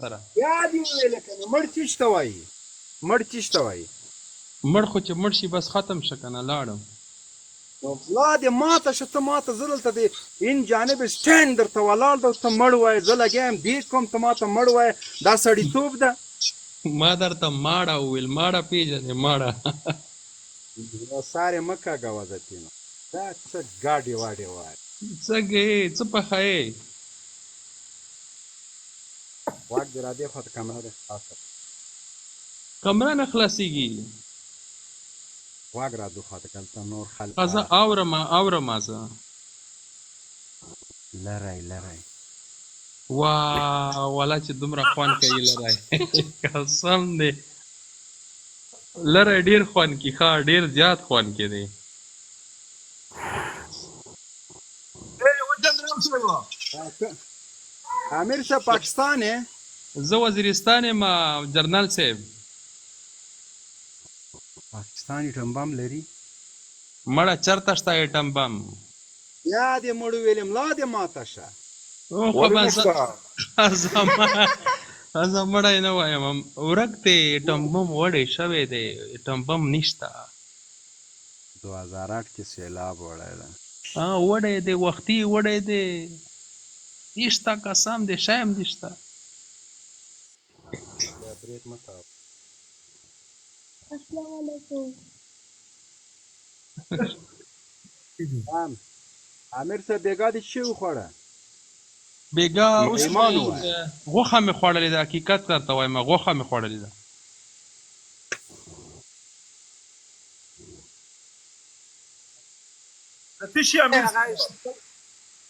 سره بیا دې وویله که نه مړ چیش ته وایي مړ چیش ته وایي مړ خو چې مړ شي بس ختم شه که نه لاړم نو لا دې ماته شه ته ماته زه دلته د این جانب سټینډ درته ولاړ ده ته مړ وایې زه لګیا یم دې کوم ته ماته مړ وایې دا سړیتوب ده ما درته ماړه وویل ماړه پېژنې ماړه سارې مه کاږه ځتې نو دا څه ګاډې واډې وایي څه ګې څه پخایې واک دې را دې خوا ته کمره دې خلاصه کمره نه خلاصېږي واک را دې خوا ته که هلته نور خلک زه اورم زه لری لری والا چې دومره خوند کوي لری قسم دی لری ډېر خوند کوي ښه ډېر زیات خوند کوي دی امیر صاحب پاکستان یې زه وزیرستان یم جرنل صاحب پاکستان ایټم بم لري مړه چرته شته ایټم بم یا دې مړ ویلم لا دې ماته شه زه مړی نه وایم ورک دی ایټم بم وړی شوی دی ایټم بم نشته 2008 کې سیلاب وړی ده وړی دی وختي وړی دی نشته قسم دی شایم نشته بریک مه کوه السلام علیکم امیر صاحب بیګا دې څه وخوړه بیګا اوس غوښه مې خوړلې ده حقیقت درته وایم غوښه مې خوړلې ده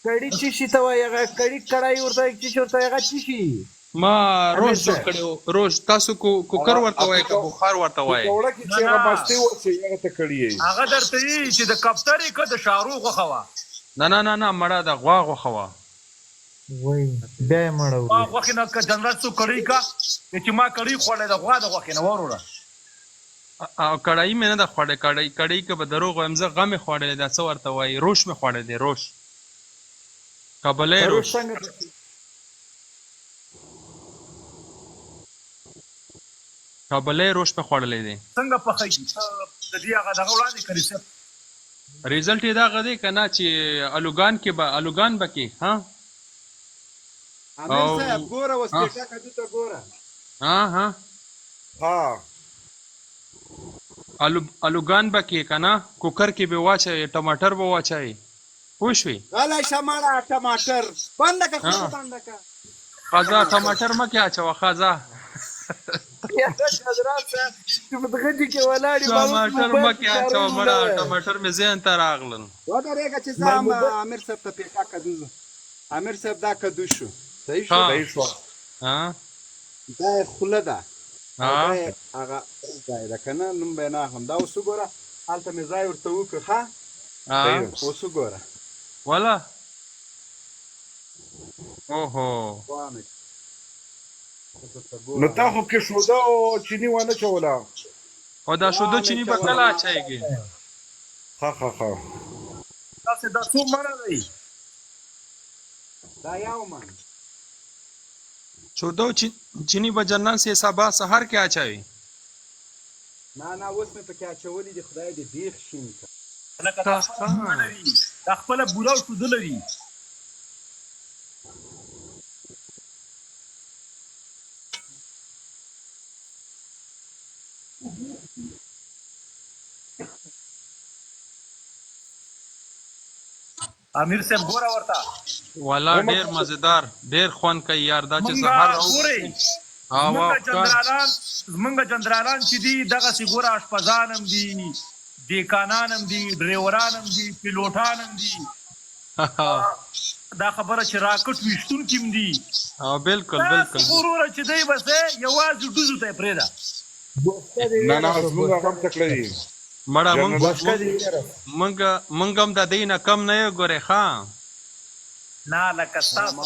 کړي چی شي ته وایي هغه کړي کړای ورته چی ورته هغه چی شي ما روز جوړ کړو روز تاسو کوکر ورته وایي که بخار ورته وایي وړه کې چې هغه بستې ورسې هغه ته کړي هغه درته وي چې د کفترې که د شارو غوښه وه نه مړه د غوا غوښه وه وای بیا یې مړه غوا غوښې نه که جنرال څوک کړی که چې ما کړی خوړی د غوا د غوښې نه وروړه او کړایي مې نه ده خوړې کړایي که به دروغ وایم زه غم مې خوړلی دا څه ورته وایي روش مې خوړلی دی روش کابلی روش کابلی روش مې خوړلی دی څنګه پخیږي د دې هغه دغه وړاندې کړي صاحب ریزلټ یې دغه دی که نه چې الوګان به کې ها امیر صاحب ګوره اوس پیټه کدو ته ګوره ها الوګان به کې که نه کوکر کې به واچوي ټماټر به واچوي پوه شوې غلی شه مړه ټماټر بنده که خوله بنده که ښځه ټماټر مه کې اچوه ښځه ټماټر مه کې اچوه مړه ټماټر مې ذهن ته راغلل ودرېږه چې زه هم امیر صاحب ته پیټه کدو زه امیر صاحب دا کدو شو صحیح شو دا یې خوله ده هغه ځای ده که نه نوم به یې نه اخلم دا اوس وګوره هلته مې ځای ورته وکړ ښه اوس وګوره والا اوهو نو تا خو کې شوده او چینی ونه چوله او دا شوده چینی به کله اچایږي ښه تاسې دا څو منه دی دا یو من شوده چینی به جنرال سي سبا سهار کې اچوي نه اوس مې پکې اچولي دي خدای دې بیخ شین کړه لکه دا خپله بوره او شوده لري امیر صاحب ګوره ورته والا ډېر مزیدار ډېر خوند کوي یار دا چې سهار زمونږ جنرالان چې دي دغسې ګوره اشپزان هم دي دیکانان هم دي ډریوران هم دي پیلوټان هم دي دا خبره چې راکټ ویشتونکي هم دي بالکل وروره چې دی بس یوازې ډوزو ته یې پرېږده نه زموږ هغه هم تکړه دي مړه مونږ هم د دې نه کم نه یو ګورې ښه نه لکه ستاسو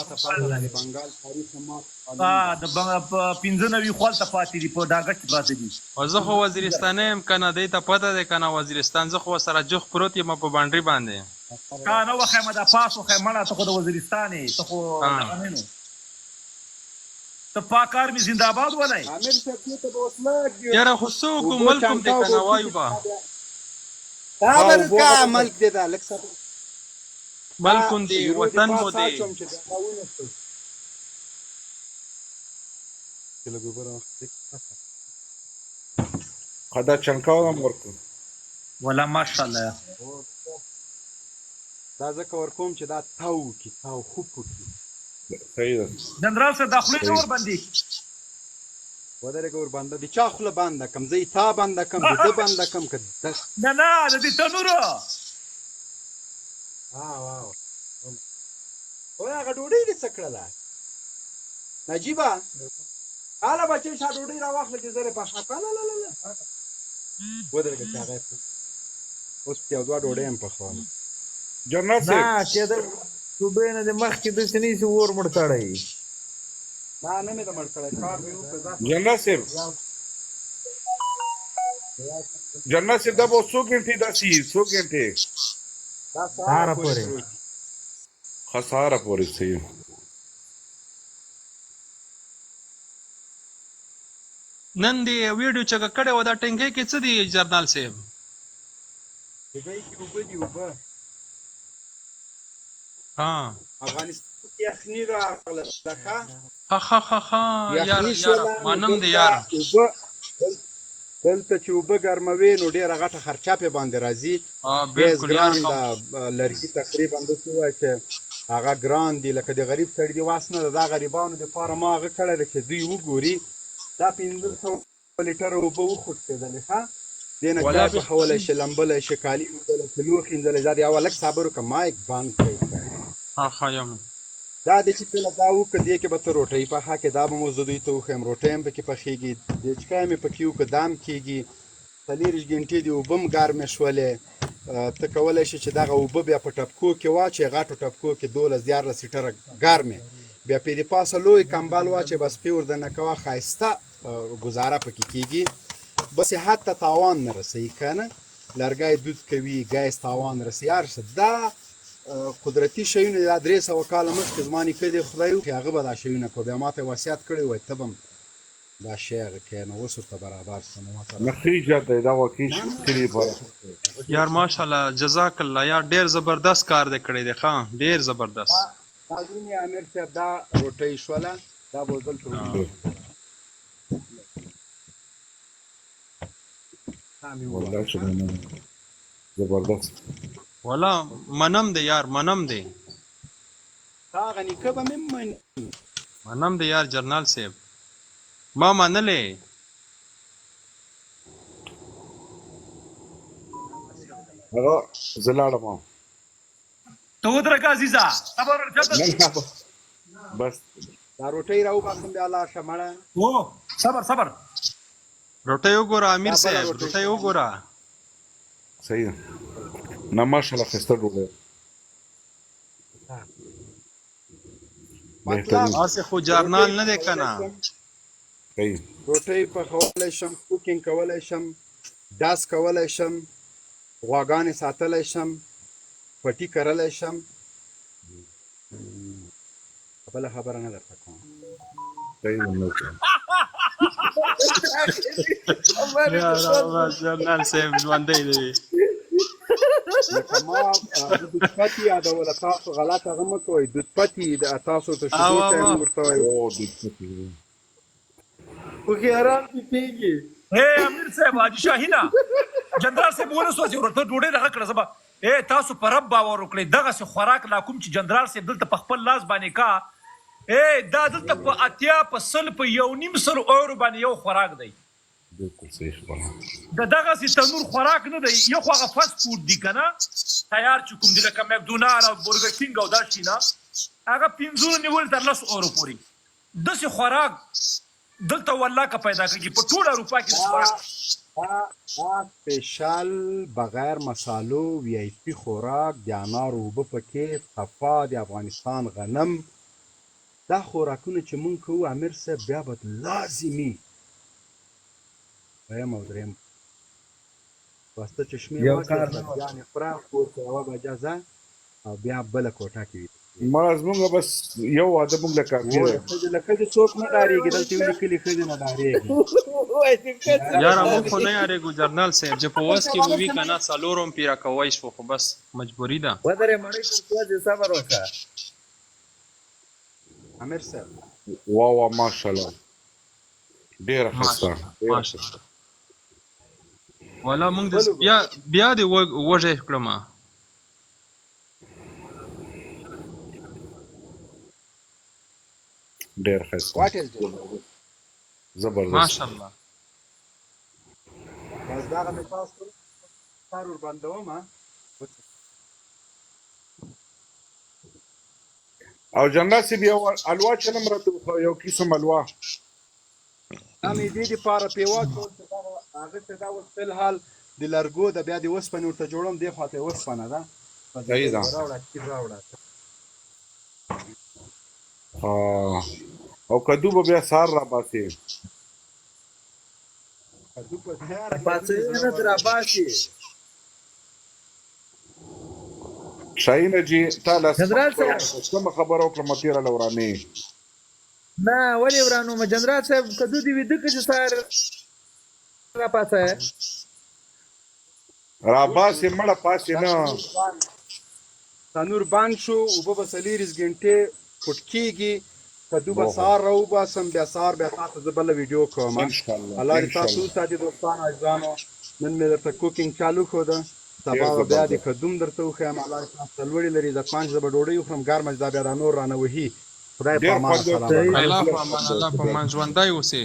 بنګال تاریخ مات د 95 خولته پاتې دي په ډاګه کې پراته دي او زه خو وزیرستانه یم که نه دی ته پته دی که نه وزیرستان زه خو سره جوخ پروت یم په بانډري باندې کا نه وخیمه دا پاس وخیمه ته خو د وزیرستان ته خو دغه نه نو ته پاک آرمي زنده باد ولای امیر صاحب دې ته به اوس لږ یاره خو څوک ملک هم دی که نه وایو به صبر کا ملک دې دا لږ صبر ملک هم دی وطن مو دی خدا چنکاو هم ورکو ولا ماشاءالله دا ځکه ورکوم چې دا تاو کی تاو خوب کی صحیح ده جنرال صاحب داخلي نور باندې ودرېږه ور باندې د چا خوله بنده کم زه یې تا بنده کم د ده بنده کم که نه د دې تنورو وای هغه ډوډۍ دې څه کړله نجیبه هله بچې شا ډوډۍ راواخله چې زه یې پخه کړه ودرېږه چې هغه اوس یو دوه ډوډۍ هم پخوم جنرال نه صاحب چې د صوبې نه د مخکې داسې نه شي اور مړ کړی نه مې د مړ کړی کار مې وکړ جنرال صاحب جنرال صاحب دا به 100 ګنټې داسې 100 ګنټې دا سهاره پورې خساره پورې صحیح نن دی ویډیو چې کړه و دا ټینګې کې څه دی جرنال صاحب دې کې اوبه دي اوبه ها افغانستان کې یخني راغله ښه ها یار منم دی یار دلته چې اوبه ګرموي نو ډېره غټه خرچه پې باندې راځي ګیس ګران ده لرګي تقریبا داسې ووایه چې هغه ګران دي لکه د غریب سړي د واس نه ده دا غریبانو دپاره ما هغه کړی ده چې دوی وګوري دا 1500 لیټره اوبه وخوټېدلې ښه دې نه چای پخولی شي لمبلی شي کالي مینځلی شي لوښي مینځلی دا د یوه لږ صبر وکړه مایک بند کړئ ها یم دا د چې کله دا وکړه دې کې به ته روټۍ پخه کړې دا به مو زه دوی ته وښیم روټۍ هم پکې پخېږي دیچکای مې پکې وکړه دا هم کېږي 40 ګنټې دې اوبه هم ګرمې شولې ته کولی شې چې دغه اوبه بیا په ټپکو کې واچې غټو ټپکو کې 12-14 لیټره ګرمې بیا پې د پاسه لوی کمبل واچې بس پې ورننه کوه ښایسته ګزاره پکې کېږي بس صحت ته تاوان نه رسوي که نه لرګی دود کوي ګیس تاوان رسوي هر څه دا قدرتي شیونه دا 300 کاله مخکې زما نیکه دې خدای وکړي هغه به دا شیونه کوي بیا ما ته وصیت کړی وای ته به هم دا شی هغه کوې نو اوس ورته برابر شو نه ښه ایجاد دی دا واقعي ښکلي لپاره یار ماشاءالله جزاک الله یار ډېر زبردست کار دې کړی دی ښه ډېر زبردست ناظرین امیر صاحب دا روټۍ شوله دا به دلته والله چې زبردست والا منم دی یار منم دی هغه نیکه به مې مني منم دی یار جرنال صاحب ما منلې هغه زه لاړم ته ودرېږه عزیزه صبر بس دا روټۍ راوباسم بیا لاړ شه مړه صبر روټۍ وګوره امیر صاحب روټۍ وګوره صحیح ده نه ماشاءالله ښایسته ډوډۍ هسې خو جرنال نه دی که نه صحیح روټۍ پخولی شم کوکینګ کولی شم ډاس کولی شم غواګانې ساتلی شم پټي کرلی شم بله خبره نه درته کوم جرنال صاحب ژوندی دی لکه ما دود پتي یادوله تاسو غلط هغه مه کوئ دود پتي تاسو ته شیدو چای مې ورته وایو هوښیاران دې کېږي امیر صاحب حاجي شاهینه جنرال صاحب ونه سوچ ورته ډوډۍ دغه کړه زبا تاسو په رب باور وکړئ دغسې خوراک لا کوم چې جنرال صاحب دلته په خپل لاس باندې کا دا دلته په 80 په 100 په 1.5 اورو باندې یو خوراک دی بالکل صحیح خبره د دغسې تنور خوراک نه دی یو خو هغه فاسټ فوډ دی که نه تیار چې کوم دی لکه مکډونالډ او برګر کینګ او دا شي نه هغه 15 نیول تر 10 اورو پورې داسې خوراک دلته والله که پیدا کړي په ټوله اروپا کې سپیشل بغیر مسالو وی آی پی خوراک د انارو اوبه پکې صفا د افغانستان غنم دا خوراکونه چې مونږ کوو امیر صاحب بیا به لازمي دویم او دریم واسطه چشمې واچوه سبزیانې خوره کور کې یوه بجه ځه او بیا بله کوټه کې وي مړه زمونږ بس یو واده مونږ له کافي وای دی ښځې له ښځې څوک نه ډارېږي دلته یو لیکلي ښځې نه ډارېږي یاره موږ خو نه یارېږو جرنال صاحب چې په وس کې به وي که نه څلورم پیره کوی شو خو بس مجبوري ده ودرې مړی کوم صبر وکړه امیر صاحب وا ماشاءالله ډېره ښایسته ماشاءالله والا موږ بیا دې وږی کړمه ډېر ښایسته واټ از زبردست ماشاءالله بس دغه مې پاس کړو کار ور بندوم او جنرال صاحب یو الوا چلم راته یو قسم الوا مې دې دپاره پیوا کول چې دغه هغه ته دا اوس فلحال د لرګو د بیا د اوسپنې ورته جوړوم دې خوا ته یې اوسپنه ده صحیح ده راوړه کیف راوړه او کدو به بیا سار را باسي کدو په تیار پاتې نه تر اباسي شاهین جی تعالی جنرال صاحب کوم خبر او کوم تیر لورانی نه ولې ورانو ما جنرال صاحب کدو دی وید کې سار را پاتې را باسي مړه پاسي نه تنور باندې شو او په 40 غنټه پټ کیږي کدو به سار راو باسم بیا سار بیا تاسو زبل ویډیو کوم ان شاء الله الله دې تاسو ساتي دوستان عزیزانو نن مې درته کوکینګ چالو خو ده سبا بیا دې کدوم درته وخم الله دې تاسو لوړی لري د 5 زبر ډوډۍ خورم ګرمه دا بیا نور رانه وهي خدای په امان سلام الله په امان الله په امان ژوندای اوسې